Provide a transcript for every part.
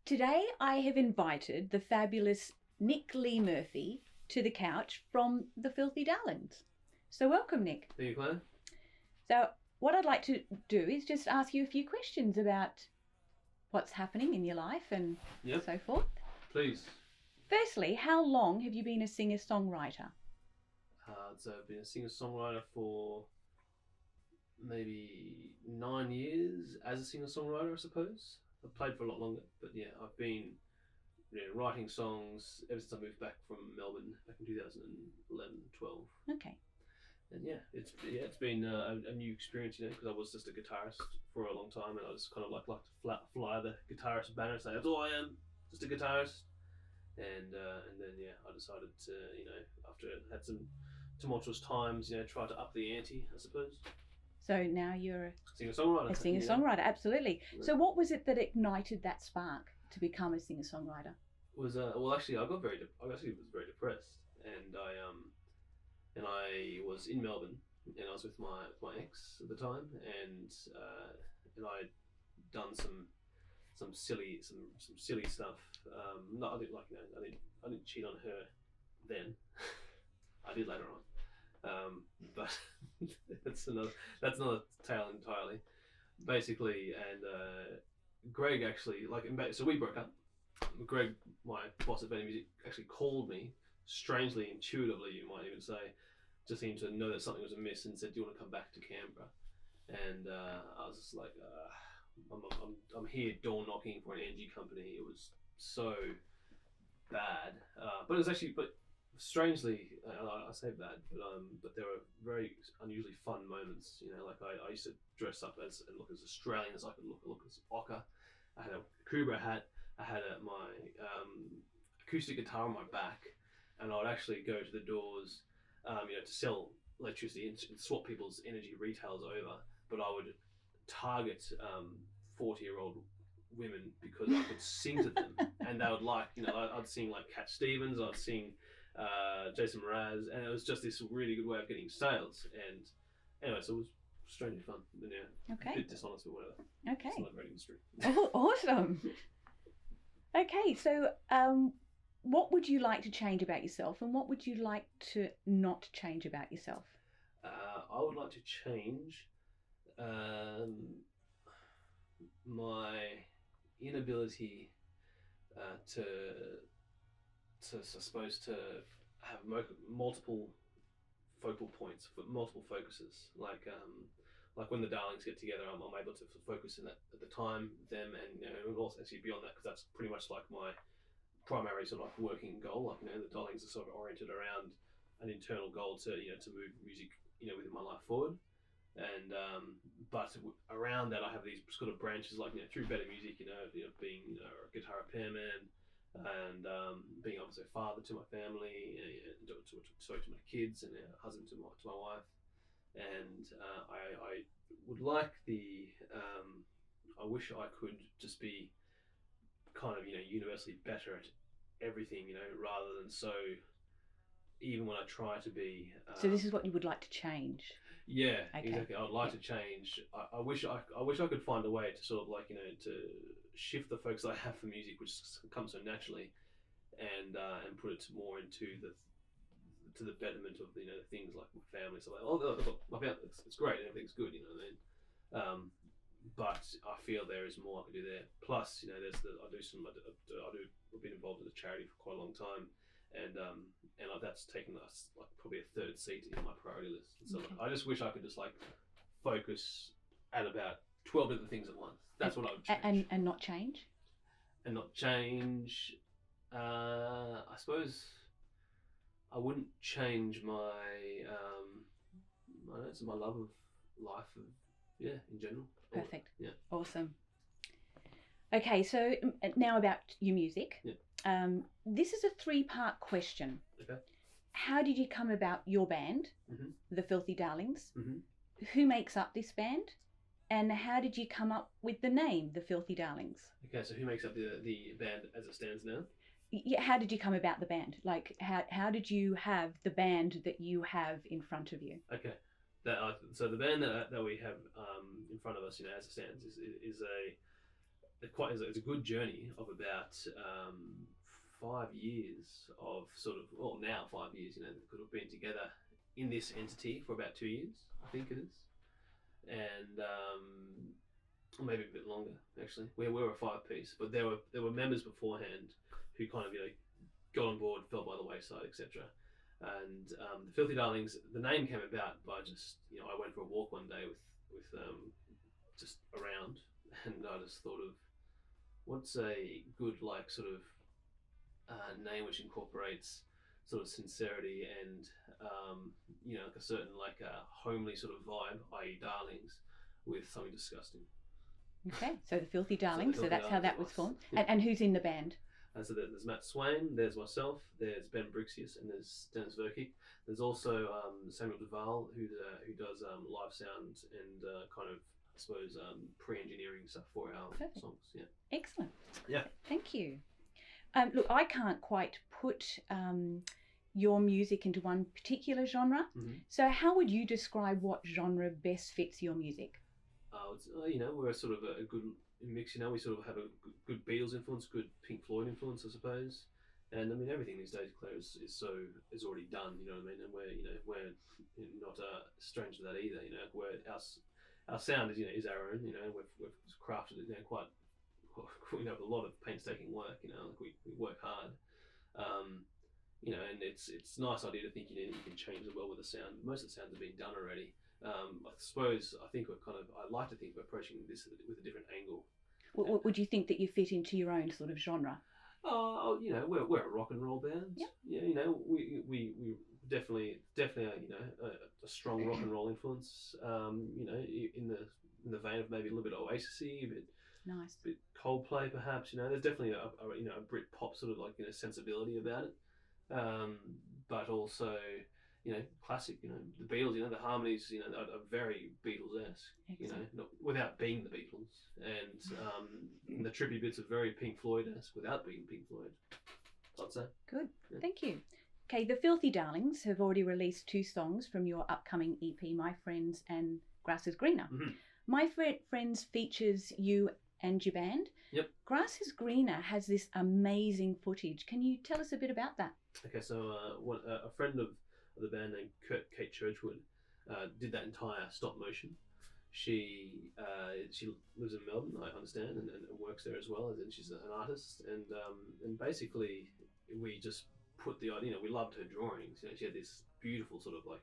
Today I have invited the fabulous Nick Lee Murphy to the couch from the Filthy Darlings. So welcome, Nick. Thank you, Claire. So what I'd like to do is just ask you a few questions about what's happening in your life and so forth. Please. Firstly, how long have you been a singer-songwriter? So I've been a singer-songwriter for maybe 9 years as a singer-songwriter, I suppose. I've played for a lot longer, but yeah, I've been writing songs ever since I moved back from Melbourne back in 2011, 12. Okay. And yeah, it's been a new experience, because I was just a guitarist for a long time, and I just kind of like to fly the guitarist banner, say that's all I am, just a guitarist. And then I decided to after I had some tumultuous times, try to up the ante, I suppose. So now you're a singer-songwriter. A singer-songwriter, absolutely. Yeah. So what was it that ignited that spark to become a singer-songwriter? Was actually I was very depressed, and I was in Melbourne, and I was with my ex at the time, and I'd done some silly stuff. I didn't cheat on her then. I did later on, but that's another tale entirely. Basically, and Greg actually so we broke up. Greg, my boss at Benny Music, actually called me, strangely, intuitively, you might even say, just seemed to know that something was amiss, and said, "Do you want to come back to Canberra?" And I was just like, I'm here door knocking for an energy company. It was so bad, but strangely, I say bad, but there were very unusually fun moments. I used to dress up and look as Australian as I could look as Ocker. I had a Kubra hat. I had my acoustic guitar on my back, and I would actually go to the doors, to sell electricity and swap people's energy retails over. But I would target 40-year-old women because I could sing to them, and they would I'd sing like Cat Stevens, I'd sing Jason Mraz, and it was just this really good way of getting sales. And anyway, so it was strangely fun, but okay. A bit dishonest, but whatever. Okay. It's not a great industry. Oh, awesome. Okay, so what would you like to change about yourself, and what would you like to not change about yourself? I would like to change my inability to I suppose to have multiple focal points, multiple focuses. Like when the Darlings get together, I'm able to focus in that at the time, them, and also actually beyond that, because that's pretty much like my primary sort of working goal. The Darlings are sort of oriented around an internal goal to move music within my life forward. And but around that, I have these sort of branches, through Better Music, being a guitar repairman, and being obviously a father to my family, and to my kids, and a husband to my wife. And I would like I wish I could just be kind of universally better at everything, rather than even when I try to be. So this is what you would like to change. Yeah, okay. Exactly. I'd like to change. I wish I could find a way to sort of to shift the focus I have for music, which comes so naturally, and put it more into the betterment of the things like my family. So my family, it's great, everything's good, but I feel there is more I could do there. Plus, I've been involved in a charity for quite a long time. And that's taken us probably a third seat in my priority list. And so I just wish I could just focus at about 12 different things at once. That's what I would change. And not change? And not change. I suppose I wouldn't change my my love of life, in general. Perfect. Yeah. Awesome. Okay, so now about your music. Yeah. This is a 3-part question. Okay. How did you come about your band, the Filthy Darlings? Mm-hmm. Who makes up this band? And how did you come up with the name, the Filthy Darlings? Okay, so who makes up the band as it stands now? Yeah, how did you come about the band? How did you have the band that you have in front of you? Okay. So the band that we have in front of us, as it stands, is it's a good journey of about 5 years of sort of, well, now 5 years, because we've been together in this entity for about 2 years, I think it is, and or maybe a bit longer actually. We were a five piece, but there were members beforehand who kind of got on board, fell by the wayside, etc. And the Filthy Darlings, the name came about by just I went for a walk one day with just around, and I just thought of what's a good like sort of name which incorporates sort of sincerity and like a certain like a homely sort of vibe, i.e. Darlings, with something disgusting. Okay, so the Filthy Darlings. So that's how that was formed. Yeah. And who's in the band? So there's Matt Swain, there's myself, there's Ben Brixius, and there's Dennis Verkick. There's also Samuel Duval, who does live sound and kind of, I suppose, pre-engineering stuff for our Perfect. songs. Yeah. Excellent. Yeah. Thank you. Look, I can't quite put your music into one particular genre. Mm-hmm. So how would you describe what genre best fits your music? We're sort of a good mix. We sort of have a good Beatles influence, good Pink Floyd influence, I suppose. And I mean, everything these days, Claire, is already done. You know what I mean? And we're not strange to that either. Where our sound is our own. We've crafted it quite with a lot of painstaking work. Like we work hard. And it's a nice idea to think you can change the world with the sound. Most of the sounds have been done already. I think I like to think we're approaching this with a different angle. Would you think that you fit into your own sort of genre? Oh, we're a rock and roll band. Yep. Yeah, we definitely a strong rock and roll influence. In the vein of maybe a little bit Oasis-y, a bit nice, bit Coldplay perhaps. There's definitely a Brit pop sort of like sensibility about it. But also classic. The Beatles. The harmonies. Are very Beatles-esque. Without being the Beatles, and the trippy bits are very Pink Floyd-esque without being Pink Floyd. I'd say. Good. Yeah. Thank you. Okay, the Filthy Darlings have already released 2 songs from your upcoming EP, My Friends and Grass is Greener. Mm-hmm. My Friends features you and your band. Yep. Grass is Greener has this amazing footage. Can you tell us a bit about that? Okay, so a friend of the band named Kate Churchwood did that entire stop motion. She lives in Melbourne, I understand, and works there as well. And she's an artist, and basically we just put the idea. We loved her drawings. She had this beautiful sort of like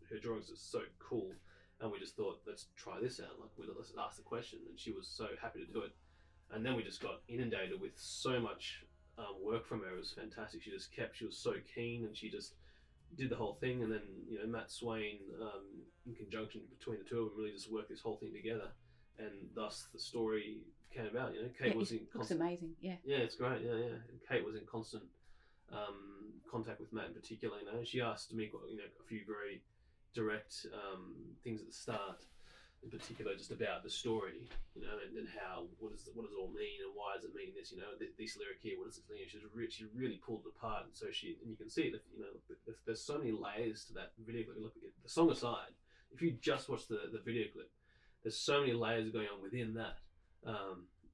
her drawings are so cool, and we just thought, let's try this out. Like let's ask the question, and she was so happy to do it. And then we just got inundated with so much work from her. It was fantastic. She was so keen, and she just did the whole thing. And then Matt Swain, in conjunction between the two of them, really just worked this whole thing together, and thus the story came about. Kate was in constant. Looks amazing. Yeah. Yeah, it's great. Yeah. And Kate was in constant contact with Matt in particular. She asked me a few very direct things at the start, in particular just about the story, and how what does it all mean, and why does it mean this, this lyric here, what does this mean? She really pulled it apart, and you can see it. There's so many layers to that video clip. Look, the song aside, if you just watch the video clip, there's so many layers going on within that.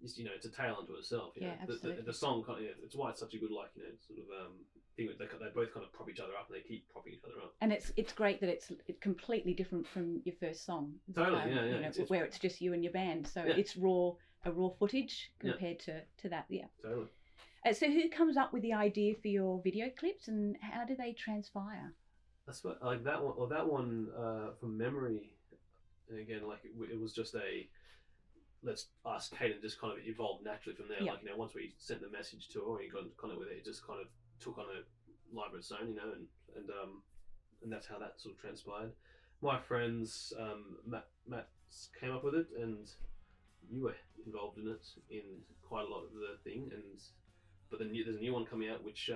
It's a tale unto itself. Yeah, absolutely. The song kind of, it's why it's such a good sort of thing. They both kind of prop each other up, and they keep propping each other up. And it's great that it's completely different from your first song. Totally, yeah. Where it's just you and your band, so yeah. it's a raw footage compared to that. Yeah. Totally. So who comes up with the idea for your video clips, and how do they transpire? That's what like that one. Or that one from memory. And again, it was just let's ask Kate, and just kind of evolved naturally from there. Yeah. Once we sent the message to her, and got kind of with it, just kind of took on a life of its own, and that's how that sort of transpired. My friends, Matt came up with it, and you were involved in it in quite a lot of the thing, but then there's a new one coming out which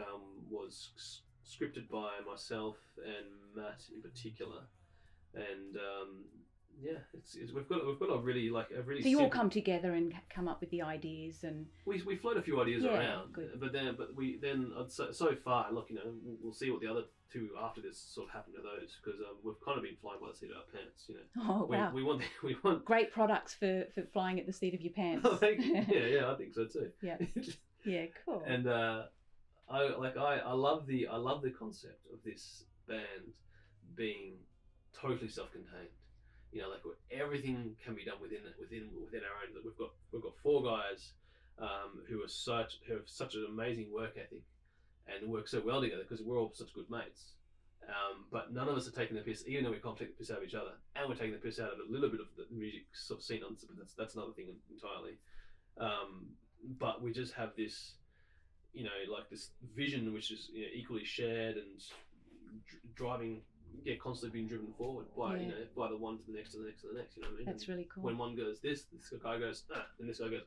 was scripted by myself and Matt in particular, and yeah, it's we've got a really like a really. So you all simple, come together and come up with the ideas, and we float a few ideas Yeah, around, good. but we then so far look, we'll see what the other two after this sort of happen to those, because we've kind of been flying by the seat of our pants, oh wow, we want we want great products for flying at the seat of your pants. yeah, I think so too. Yeah. Yeah, cool. And I love the concept of this band being totally self-contained. Like everything can be done within our own. We've got four guys who have such an amazing work ethic and work so well together because we're all such good mates. But none of us are taking the piss, even though we can't take the piss out of each other, and we're taking the piss out of a little bit of the music sort of scene. But that's another thing entirely. But we just have this, like this vision which is equally shared and driving, constantly being driven forward by by the one to the next to the next to the next. You know what I mean? That's really cool. When one goes this guy goes and this guy goes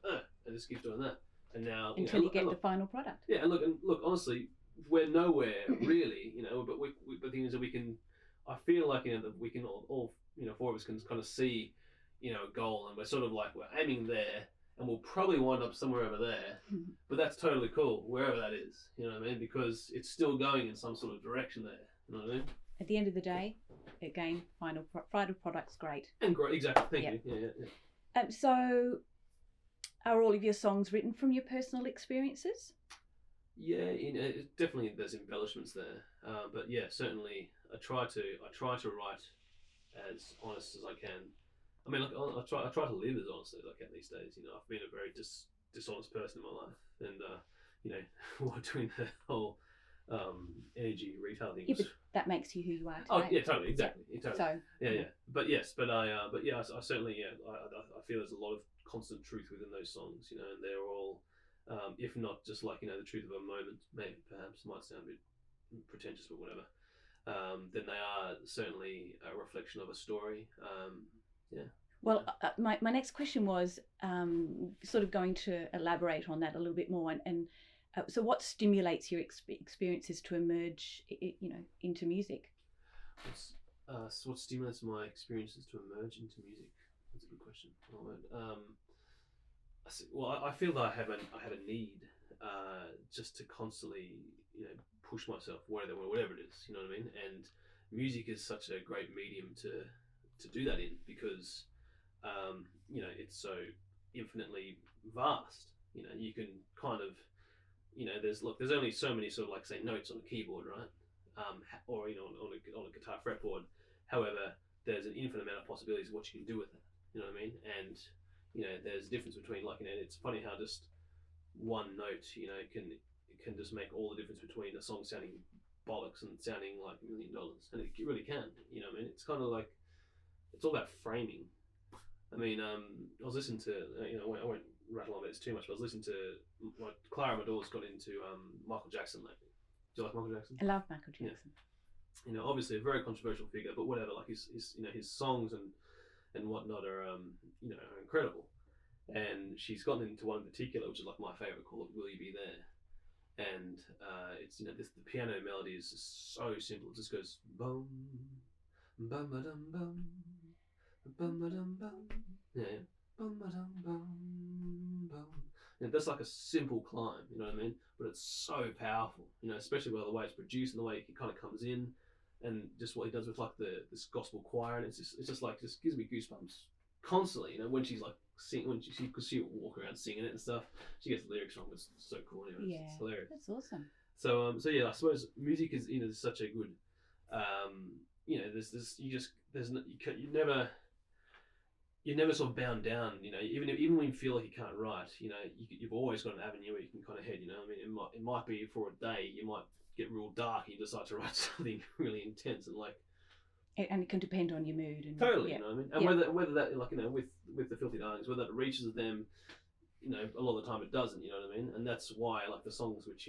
and this keeps doing that, and now until you get the final product. Yeah, and look. Honestly, we're nowhere really, but the thing is that we can. I feel like that we can all four of us can kind of see, a goal, and we're sort of like we're aiming there. And we'll probably wind up somewhere over there, but that's totally cool, wherever that is. You know what I mean? Because it's still going in some sort of direction there. You know what I mean? At the end of the day, again, final product's great. And great, exactly. Thank you. Yeah. So, are all of your songs written from your personal experiences? Yeah, definitely there's embellishments there, but yeah, certainly I try to write as honest as I can. I mean, look, I try to live as honestly as I can these days. I've been a very dishonest person in my life, and while doing the whole energy retail thing. Yeah, but that makes you who you are today. Oh yeah, totally, exactly. Yeah. Totally. So yeah. But I certainly I feel there's a lot of constant truth within those songs, and they're all, if not just like the truth of a moment, maybe perhaps might sound a bit pretentious, but whatever. Then they are certainly a reflection of a story. Yeah. Well, my next question was sort of going to elaborate on that a little bit more, and so what stimulates your experiences to emerge, into music? So what stimulates my experiences to emerge into music? That's a good question. I feel that I have a need just to constantly push myself, whatever it is. You know what I mean? And music is such a great medium to do that in, because it's so infinitely vast. You can kind of there's only so many sort of like say notes on a keyboard, right? Or on a guitar fretboard. However, there's an infinite amount of possibilities of what you can do with it. You know what I mean? And there's a difference between it's funny how just one note can just make all the difference between a song sounding bollocks and sounding like $1 million, and it really can. You know what I mean? It's kind of like, it's all about framing. I mean, I was listening to, I won't rattle on about this too much, but I was listening to, Clara, my daughter's got into Michael Jackson lately. Do you like Michael Jackson? I love Michael Jackson. Yeah. Obviously a very controversial figure, but whatever, like his songs and whatnot are, are incredible. And she's gotten into one in particular, which is like my favorite, called Will You Be There? And it's the piano melody is just so simple. It just goes bum bum ba dum bum bum ba dum bum, yeah, bum ba dum bum bum. And that's like a simple climb, you know what I mean? But it's so powerful, especially by the way it's produced and the way it kind of comes in, and just what he does with like this gospel choir, and it's just gives me goosebumps constantly. When she's like because she walk around singing it and stuff. She gets the lyrics wrong. It's so cool. Anyway. Yeah, it's hilarious. That's awesome. So yeah, I suppose music is such a good, you're never sort of bound down. Even when you feel like you can't write, you've always got an avenue where you can kind of head. I mean, it might be for a day. You might get real dark and you decide to write something really intense and like. And it can depend on your mood and totally, you know what I mean, and whether that with the Filthy Darlings, whether that reaches them, a lot of the time it doesn't, you know what I mean, and that's why like the songs which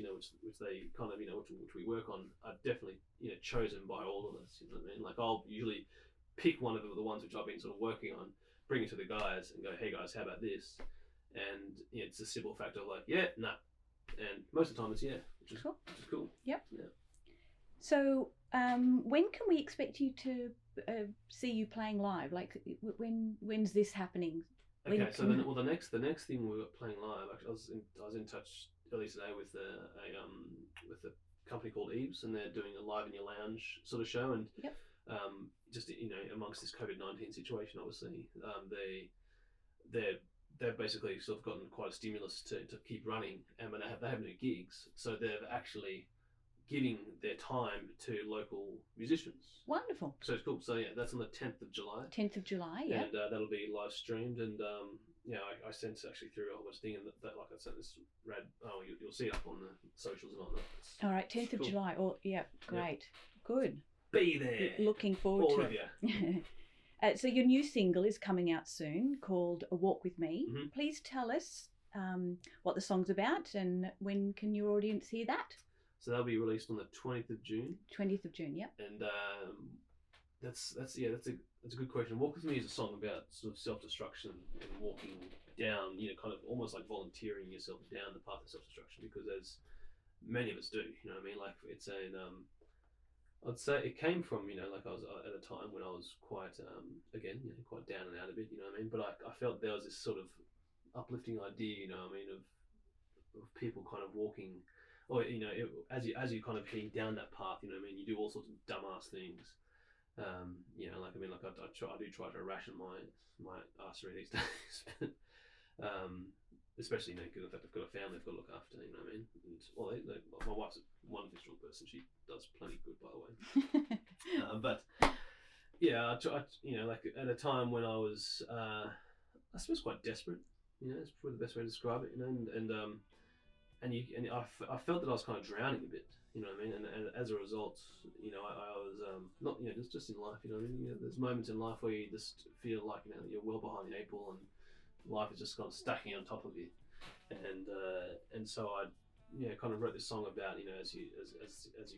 they kind of which we work on are definitely chosen by all of us, you know what I mean. Like I'll usually pick one of the ones which I've been sort of working on, bring it to the guys and go, hey guys, how about this? And it's a simple fact of like and most of the time it's which is cool. Yep. Yeah. So when can we expect you to see you playing live? Like, when's this happening? Okay, so then, well, the next thing we were playing live. Actually, I was in touch earlier today with a company called Eves, and they're doing a live in your lounge sort of show. And Yep. just amongst this COVID-19 situation, obviously, they've basically sort of gotten quite a stimulus to keep running, and when they have no gigs, so they're actually giving their time to local musicians. Wonderful. So it's cool. So yeah, that's on the 10th of July. 10th of July, yeah. And that'll be live streamed. And I sent actually through a whole bunch of things, and that like I said, this rad. Oh, you'll see it up on the socials and all that. All right, 10th of July. Oh, yeah, great, good. Be there. Looking forward all to of it. you. So your new single is coming out soon, called "A Walk with Me." Mm-hmm. Please tell us what the song's about, and when can your audience hear that? So that'll be released on the 20th of June. 20th of June, yep. And that's a good question. Walk with Me is a song about sort of self-destruction and walking down, kind of almost like volunteering yourself down the path of self-destruction, because as many of us do, you know what I mean? Like it's I'd say it came from, like I was at a time when I was quite, again, quite down and out a bit, you know what I mean? But I felt there was this sort of uplifting idea, you know what I mean, of people kind of walking, or as you kind of head down that path, you know what I mean, you do all sorts of dumbass things, like I do try to ration my arsery these days, especially because I've got a family I've got to look after, you know what I mean. And, my wife's a wonderful strong person; she does plenty good, by the way. But yeah, like at a time when I was, I suppose, quite desperate. It's probably the best way to describe it. And I felt that I was kind of drowning a bit, you know what I mean? And as a result, I was not, just in life, you know what I mean? There's moments in life where you just feel like, you're well behind the eight ball and life is just kind of stacking on top of you. And so I, kind of wrote this song about, as you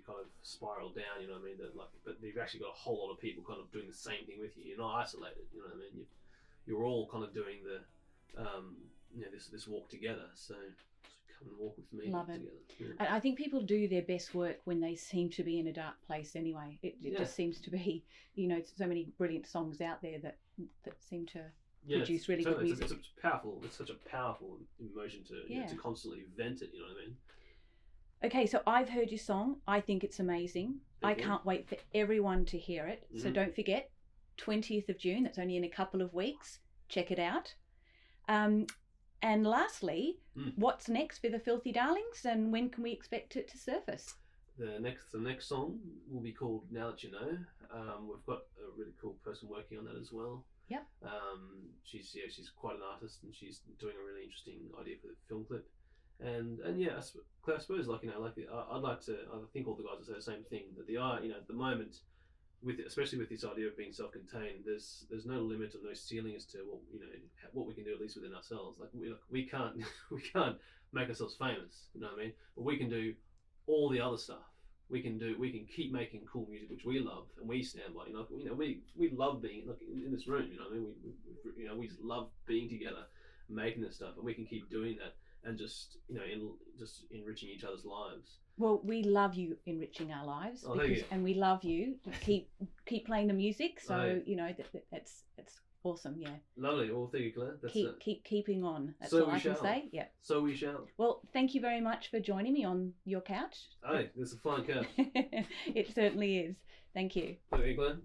kind of spiral down, you know what I mean? But you've actually got a whole lot of people kind of doing the same thing with you. You're not isolated, you know what I mean? You're all kind of doing the, this walk together. So come and walk with me. Love it. together. I think people do their best work when they seem to be in a dark place anyway. It just seems to be, so many brilliant songs out there that seem to produce really good music. It's such a powerful emotion to constantly vent it, you know what I mean? Okay, so I've heard your song. I think it's amazing. Thank I you. can't wait for everyone to hear it. So don't forget, 20th of June, that's only in a couple of weeks. Check it out. And lastly, what's next for the Filthy Darlings, and when can we expect it to surface? The next song will be called Now That You Know. We've got a really cool person working on that as well. Yep. She's quite an artist, and she's doing a really interesting idea for the film clip. And yeah, I suppose I'd like to. I think all the guys will say the same thing, that at the moment, especially with this idea of being self-contained, there's no limit or no ceiling as to what we can do, at least within ourselves. Like we can't make ourselves famous, you know what I mean? But we can do all the other stuff. We can keep making cool music, which we love and we stand by. We love being in this room. You know what I mean? We love being together, making this stuff, and we can keep doing that and just enriching each other's lives. Well, we love you enriching our lives, and we love you. Keep playing the music. So that's awesome. Yeah. Lovely. Well, thank you, Claire. Keep keeping on. That's so all I can say. Yeah. So we shall. Well, thank you very much for joining me on your couch. Hey, it's a fine couch. It certainly is. Thank you. Thank you, Claire.